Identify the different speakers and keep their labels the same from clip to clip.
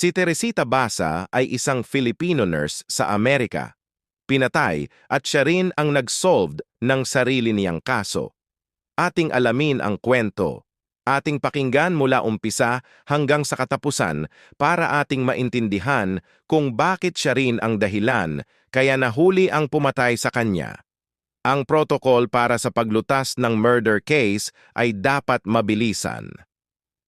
Speaker 1: Si Teresita Basa ay isang Filipino nurse sa Amerika. Pinatay at siya rin ang nag-solved ng sarili niyang kaso. Ating alamin ang kwento. Ating pakinggan mula umpisa hanggang sa katapusan para ating maintindihan kung bakit siya rin ang dahilan kaya nahuli ang pumatay sa kanya. Ang protocol para sa paglutas ng murder case ay dapat mabilisan.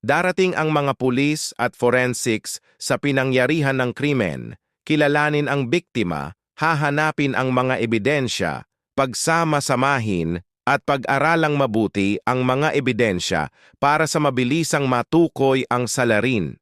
Speaker 1: Darating ang mga pulis at forensics sa pinangyarihan ng krimen, kilalanin ang biktima, hahanapin ang mga ebidensya, pagsama-samahin at pag-aralang mabuti ang mga ebidensya para sa mabilisang matukoy ang salarin.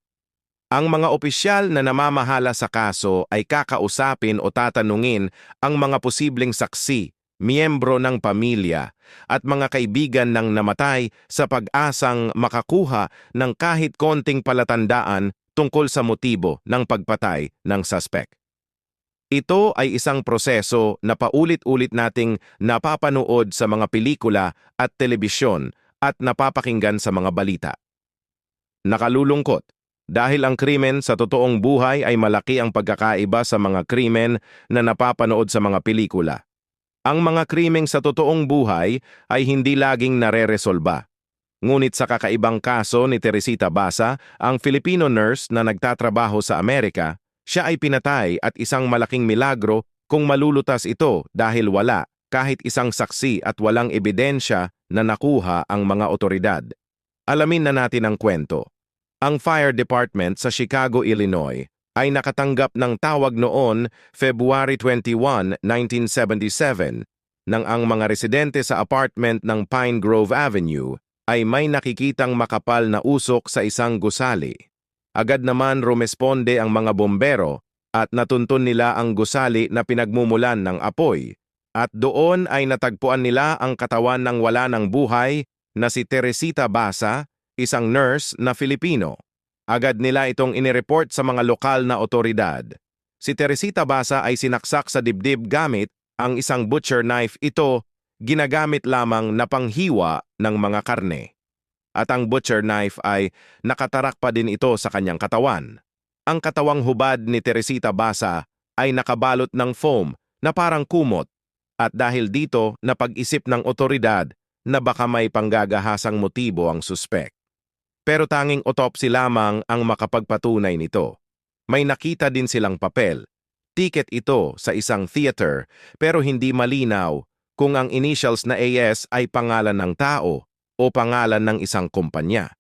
Speaker 1: Ang mga opisyal na namamahala sa kaso ay kakausapin o tatanungin ang mga posibleng saksi, miyembro ng pamilya, at mga kaibigan ng namatay sa pag-asang makakuha ng kahit konting palatandaan tungkol sa motibo ng pagpatay ng suspect. Ito ay isang proseso na paulit-ulit nating napapanood sa mga pelikula at telebisyon at napapakinggan sa mga balita. Nakalulungkot, dahil ang krimen sa totoong buhay ay malaki ang pagkakaiba sa mga krimen na napapanood sa mga pelikula. Ang mga krimeng sa totoong buhay ay hindi laging nareresolba. Ngunit sa kakaibang kaso ni Teresita Basa, ang Filipino nurse na nagtatrabaho sa Amerika, siya ay pinatay at isang malaking milagro kung malulutas ito dahil wala kahit isang saksi at walang ebidensya na nakuha ang mga otoridad. Alamin na natin ang kwento. Ang Fire Department sa Chicago, Illinois, ay nakatanggap ng tawag noon February 21, 1977, nang ang mga residente sa apartment ng Pine Grove Avenue ay may nakikitang makapal na usok sa isang gusali. Agad naman rumesponde ang mga bombero at natuntun nila ang gusali na pinagmumulan ng apoy, at doon ay natagpuan nila ang katawan ng wala ng buhay na si Teresita Basa, isang nurse na Filipino. Agad nila itong inireport sa mga lokal na otoridad. Si Teresita Basa ay sinaksak sa dibdib gamit ang isang butcher knife. Ito ginagamit lamang na panghiwa ng mga karne. At ang butcher knife ay nakatarak pa din ito sa kanyang katawan. Ang katawang hubad ni Teresita Basa ay nakabalot ng foam na parang kumot, at dahil dito napag-isip ng otoridad na baka may panggagahasang motibo ang suspect. Pero tanging autopsy lamang ang makapagpatunay nito. May nakita din silang papel. Ticket ito sa isang theater, pero hindi malinaw kung ang initials na AS ay pangalan ng tao o pangalan ng isang kumpanya.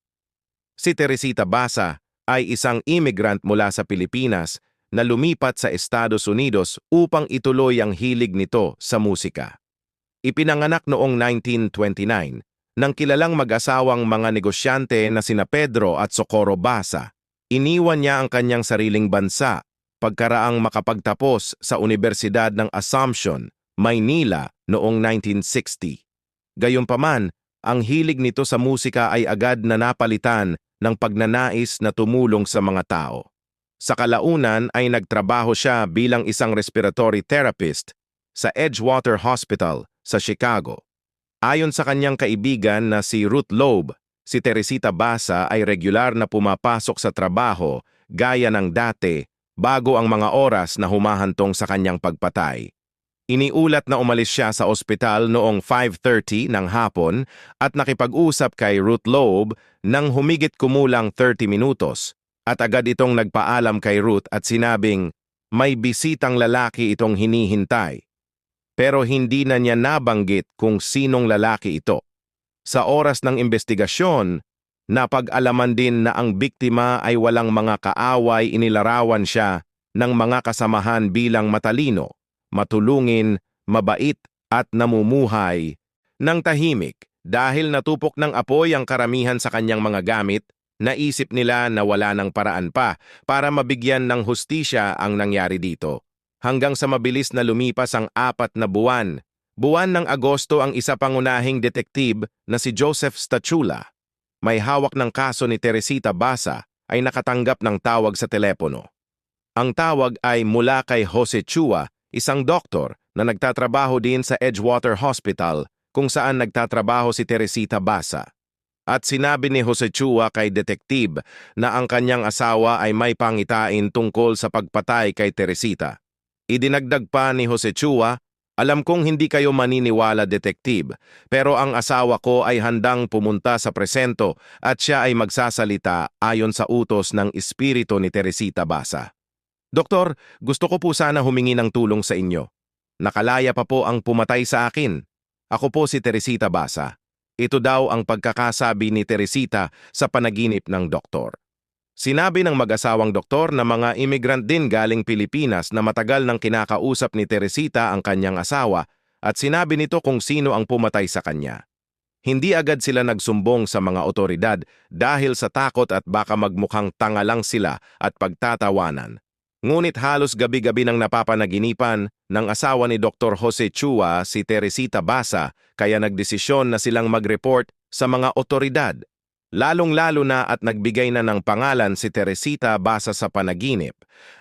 Speaker 1: Si Teresita Basa ay isang immigrant mula sa Pilipinas na lumipat sa Estados Unidos upang ituloy ang hilig nito sa musika. Ipinanganak noong 1929 ng kilalang mag-asawang mga negosyante na sina Pedro at Socorro Basa. Iniwan niya ang kanyang sariling bansa pagkaraang makapagtapos sa Universidad ng Assumption, Maynila noong 1960. Gayunpaman, ang hilig nito sa musika ay agad na napalitan ng pagnanais na tumulong sa mga tao. Sa kalaunan ay nagtrabaho siya bilang isang respiratory therapist sa Edgewater Hospital sa Chicago. Ayon sa kanyang kaibigan na si Ruth Loeb, si Teresita Basa ay regular na pumapasok sa trabaho gaya ng dati bago ang mga oras na humahantong sa kanyang pagpatay. Iniulat na umalis siya sa ospital noong 5:30 ng hapon at nakipag-usap kay Ruth Loeb ng humigit kumulang 30 minutos, at agad itong nagpaalam kay Ruth at sinabing may bisitang lalaki itong hinihintay. Pero hindi na niya nabanggit kung sinong lalaki ito. Sa oras ng investigasyon, napag-alaman din na ang biktima ay walang mga kaaway. Inilarawan siya ng mga kasamahan bilang matalino, matulungin, mabait at namumuhay ng tahimik. Dahil natupok ng apoy ang karamihan sa kanyang mga gamit, naisip nila na wala ng paraan pa para mabigyan ng hustisya ang nangyari dito. Hanggang sa mabilis na lumipas ang 4 na buwan. Buwan ng Agosto, ang isa pangunahing detektib na si Joseph Stachula, may hawak ng kaso ni Teresita Basa, ay nakatanggap ng tawag sa telepono. Ang tawag ay mula kay Jose Chua, isang doktor na nagtatrabaho din sa Edgewater Hospital kung saan nagtatrabaho si Teresita Basa. At sinabi ni Jose Chua kay detektib na ang kanyang asawa ay may pangitain tungkol sa pagpatay kay Teresita. Idinagdag pa ni Jose Chua, "Alam kong hindi kayo maniniwala, detektib, pero ang asawa ko ay handang pumunta sa presento at siya ay magsasalita ayon sa utos ng espiritu ni Teresita Basa." Doktor, gusto ko po sana humingi ng tulong sa inyo. Nakalaya pa po ang pumatay sa akin. Ako po si Teresita Basa. Ito daw ang pagkakasabi ni Teresita sa panaginip ng doktor. Sinabi ng mag-asawang doktor na mga immigrant din galing Pilipinas na matagal nang kinakausap ni Teresita ang kanyang asawa at sinabi nito kung sino ang pumatay sa kanya. Hindi agad sila nagsumbong sa mga otoridad dahil sa takot at baka magmukhang tanga lang sila at pagtatawanan. Ngunit halos gabi-gabi nang napapanaginipan ng asawa ni Dr. Jose Chua si Teresita Basa kaya nagdesisyon na silang mag-report sa mga otoridad. Lalong-lalo na at nagbigay na ng pangalan si Teresita Basa sa panaginip.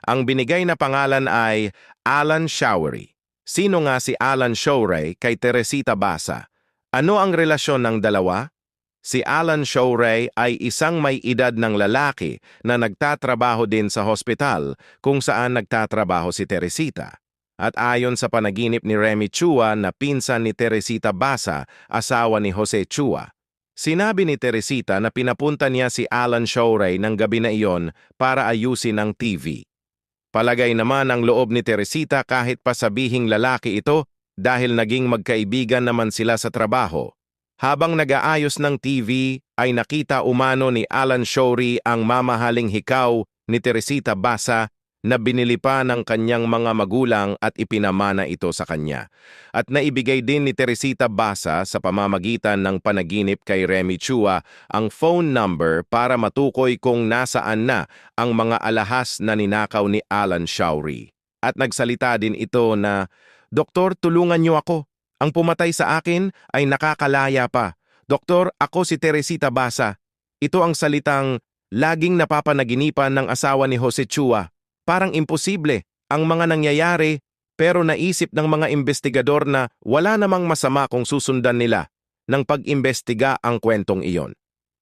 Speaker 1: Ang binigay na pangalan ay Alan Showery. Sino nga si Alan Showery kay Teresita Basa? Ano ang relasyon ng dalawa? Si Alan Showery ay isang may edad ng lalaki na nagtatrabaho din sa hospital kung saan nagtatrabaho si Teresita. At ayon sa panaginip ni Remy Chua na pinsan ni Teresita Basa, asawa ni Jose Chua, sinabi ni Teresita na pinapunta niya si Alan Showery ng gabi na iyon para ayusin ang TV. Palagay naman ang loob ni Teresita kahit pa sabihing lalaki ito dahil naging magkaibigan naman sila sa trabaho. Habang nag-aayos ng TV ay nakita umano ni Alan Showery ang mamahaling hikaw ni Teresita Basa na binili pa ng kanyang mga magulang at ipinamana ito sa kanya. At naibigay din ni Teresita Basa sa pamamagitan ng panaginip kay Remy Chua ang phone number para matukoy kung nasaan na ang mga alahas na ninakaw ni Alan Showery. At nagsalita din ito na, "Doktor, tulungan niyo ako. Ang pumatay sa akin ay nakakalaya pa. Doktor, ako si Teresita Basa." Ito ang salitang laging napapanaginipan ng asawa ni Jose Chua. Parang imposible ang mga nangyayari pero naisip ng mga investigador na wala namang masama kung susundan nila ng pag-imbestiga ang kwentong iyon.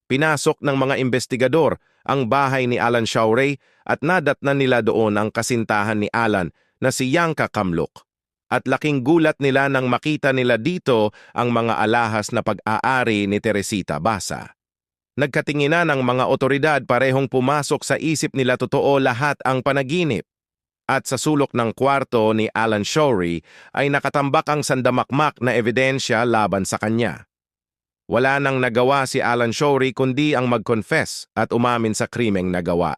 Speaker 1: Pinasok ng mga investigador ang bahay ni Alan Showery at nadatnan nila doon ang kasintahan ni Alan na si Yanka Kamluk. At laking gulat nila nang makita nila dito ang mga alahas na pag-aari ni Teresita Basa. Nagkatinginan ang mga otoridad, parehong pumasok sa isip nila totoo lahat ang panaginip. At sa sulok ng kwarto ni Alan Showery ay nakatambak ang sandamakmak na ebidensya laban sa kanya. Wala nang nagawa si Alan Showery kundi ang mag-confess at umamin sa krimeng nagawa.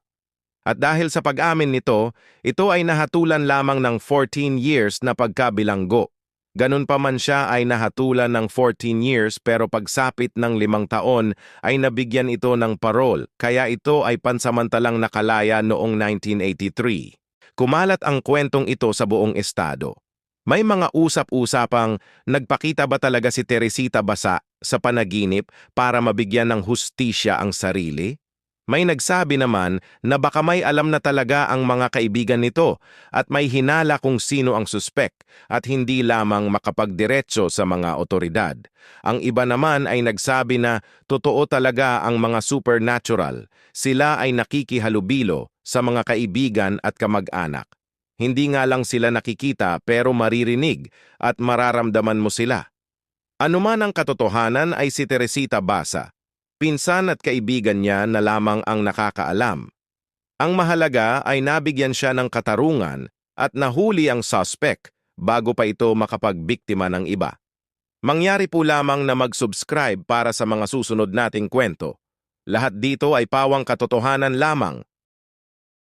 Speaker 1: At dahil sa pag-amin nito, ito ay nahatulan lamang ng 14 years na pagkabilanggo. Ganun pa man siya ay nahatulan ng 14 years pero pagsapit ng 5 taon ay nabigyan ito ng parol, kaya ito ay pansamantalang nakalaya noong 1983. Kumalat ang kwentong ito sa buong estado. May mga usap-usapang nagpakita ba talaga si Teresita Basa sa panaginip para mabigyan ng hustisya ang sarili? May nagsabi naman na baka may alam na talaga ang mga kaibigan nito at may hinala kung sino ang suspek at hindi lamang makapagdiretso sa mga otoridad. Ang iba naman ay nagsabi na totoo talaga ang mga supernatural. Sila ay nakikihalubilo sa mga kaibigan at kamag-anak. Hindi nga lang sila nakikita pero maririnig at mararamdaman mo sila. Anuman ang katotohanan ay si Teresita Basa. Pinsan at kaibigan niya na lamang ang nakakaalam. Ang mahalaga ay nabigyan siya ng katarungan at nahuli ang suspect bago pa ito makapagbiktima ng iba. Mangyari po lamang na mag-subscribe para sa mga susunod nating kwento. Lahat dito ay pawang katotohanan lamang